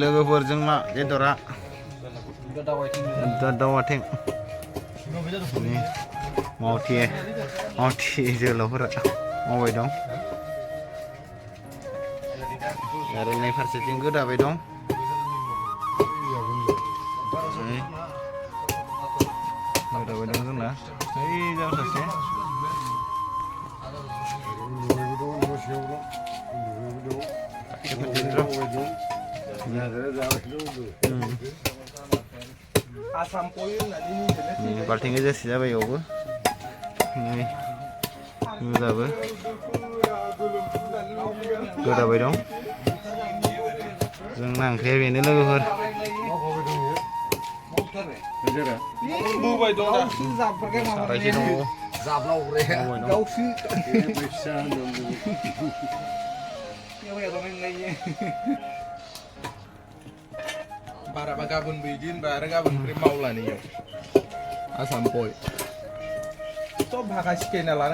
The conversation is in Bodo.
लोगोफोरजों मा बेदरा दाउ आथिं मावथि जोहोलावफोरा मावबाय दं आरो नै फारसेथिं गोदाबाय दं गोदाबाय दं जोंना ओइ जाव सासे बाल्थिं गेजेरसे जाबाय इयावबो नै मोजाबो गोदाबाय दं जोंना ओंख्रिया बेनो लोगोफोर सारायसे दङ बाराबा गाबोन बिदिन बा आरो गाबोन मावलानियाव आसाम पय सब भागा सिखायना लाना